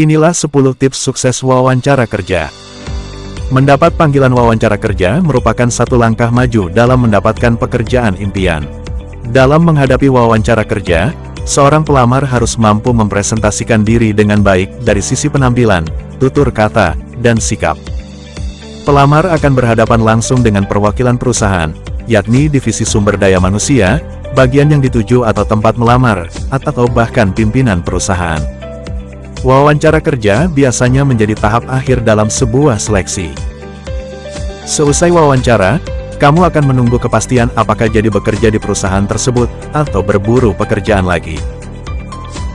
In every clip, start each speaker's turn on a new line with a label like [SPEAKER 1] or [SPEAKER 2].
[SPEAKER 1] Inilah 10 tips sukses wawancara kerja. Mendapat panggilan wawancara kerja merupakan satu langkah maju dalam mendapatkan pekerjaan impian. Dalam menghadapi wawancara kerja, seorang pelamar harus mampu mempresentasikan diri dengan baik dari sisi penampilan, tutur kata, dan sikap. Pelamar akan berhadapan langsung dengan perwakilan perusahaan, yakni divisi sumber daya manusia, bagian yang dituju atau tempat melamar, atau bahkan pimpinan perusahaan. Wawancara kerja biasanya menjadi tahap akhir dalam sebuah seleksi. Seusai wawancara, kamu akan menunggu kepastian apakah jadi bekerja di perusahaan tersebut, atau berburu pekerjaan lagi.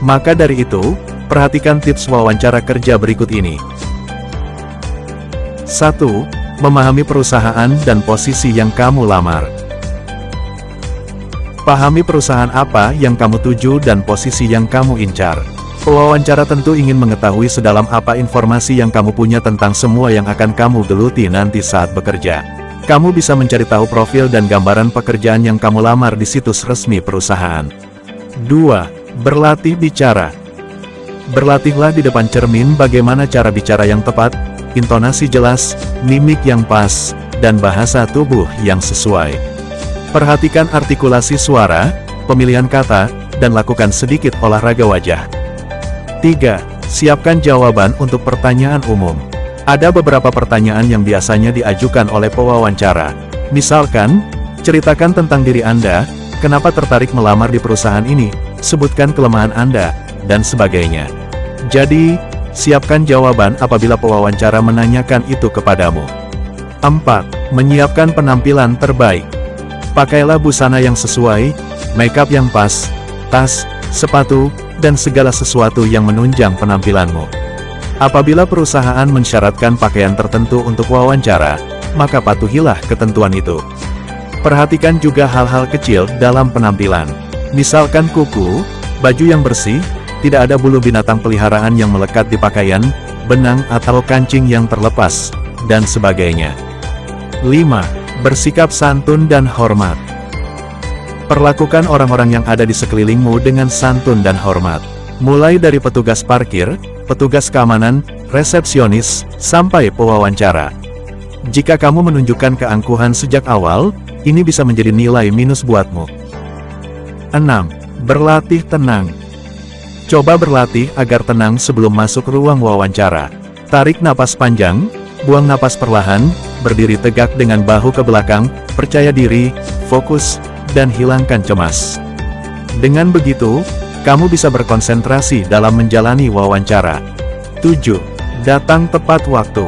[SPEAKER 1] Maka dari itu, perhatikan tips wawancara kerja berikut ini. 1. Memahami perusahaan dan posisi yang kamu lamar. Pahami perusahaan apa yang kamu tuju dan posisi yang kamu incar. Pewawancara tentu ingin mengetahui sedalam apa informasi yang kamu punya tentang semua yang akan kamu geluti nanti saat bekerja. Kamu bisa mencari tahu profil dan gambaran pekerjaan yang kamu lamar di situs resmi perusahaan. 2. Berlatih bicara. Berlatihlah di depan cermin bagaimana cara bicara yang tepat, intonasi jelas, mimik yang pas, dan bahasa tubuh yang sesuai. Perhatikan artikulasi suara, pemilihan kata, dan lakukan sedikit olahraga wajah. 3. Siapkan jawaban untuk pertanyaan umum. Ada beberapa pertanyaan yang biasanya diajukan oleh pewawancara. Misalkan, ceritakan tentang diri Anda, kenapa tertarik melamar di perusahaan ini, sebutkan kelemahan Anda, dan sebagainya. Jadi, siapkan jawaban apabila pewawancara menanyakan itu kepadamu. 4. Menyiapkan penampilan terbaik. Pakailah busana yang sesuai, makeup yang pas, tas, sepatu, dan segala sesuatu yang menunjang penampilanmu. Apabila perusahaan mensyaratkan pakaian tertentu untuk wawancara, maka patuhilah ketentuan itu. Perhatikan juga hal-hal kecil dalam penampilan. Misalkan kuku, baju yang bersih, tidak ada bulu binatang peliharaan yang melekat di pakaian, benang atau kancing yang terlepas, dan sebagainya. 5. Bersikap santun dan hormat. Perlakukan orang-orang yang ada di sekelilingmu dengan santun dan hormat. Mulai dari petugas parkir, petugas keamanan, resepsionis, sampai pewawancara. Jika kamu menunjukkan keangkuhan sejak awal, ini bisa menjadi nilai minus buatmu. 6. Berlatih tenang. Coba berlatih agar tenang sebelum masuk ruang wawancara. Tarik napas panjang, buang napas perlahan, berdiri tegak dengan bahu ke belakang, percaya diri, fokus, dan hilangkan cemas. Dengan begitu, kamu bisa berkonsentrasi dalam menjalani wawancara. 7. Datang tepat waktu.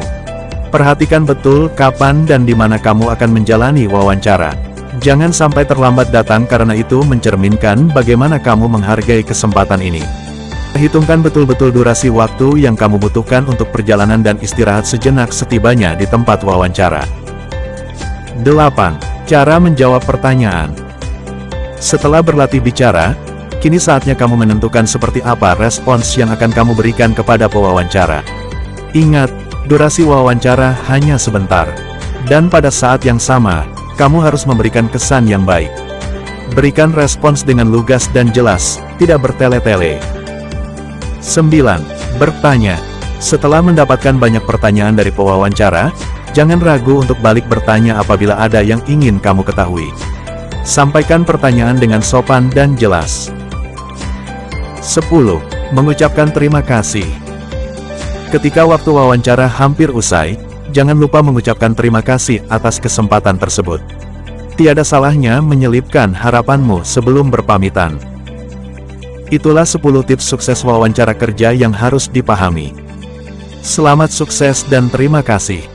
[SPEAKER 1] Perhatikan betul kapan dan di mana kamu akan menjalani wawancara. Jangan sampai terlambat datang karena itu mencerminkan bagaimana kamu menghargai kesempatan ini. Perhitungkan betul-betul durasi waktu yang kamu butuhkan untuk perjalanan dan istirahat sejenak setibanya di tempat wawancara. 8. Cara menjawab pertanyaan. Setelah berlatih bicara, kini saatnya kamu menentukan seperti apa respons yang akan kamu berikan kepada pewawancara. Ingat, durasi wawancara hanya sebentar. Dan pada saat yang sama, kamu harus memberikan kesan yang baik. Berikan respons dengan lugas dan jelas, tidak bertele-tele. 9. Bertanya. Setelah mendapatkan banyak pertanyaan dari pewawancara, jangan ragu untuk balik bertanya apabila ada yang ingin kamu ketahui. Sampaikan pertanyaan dengan sopan dan jelas. 10. Mengucapkan terima kasih. Ketika waktu wawancara hampir usai, jangan lupa mengucapkan terima kasih atas kesempatan tersebut. Tiada salahnya menyelipkan harapanmu sebelum berpamitan. Itulah 10 tips sukses wawancara kerja yang harus dipahami. Selamat sukses dan terima kasih.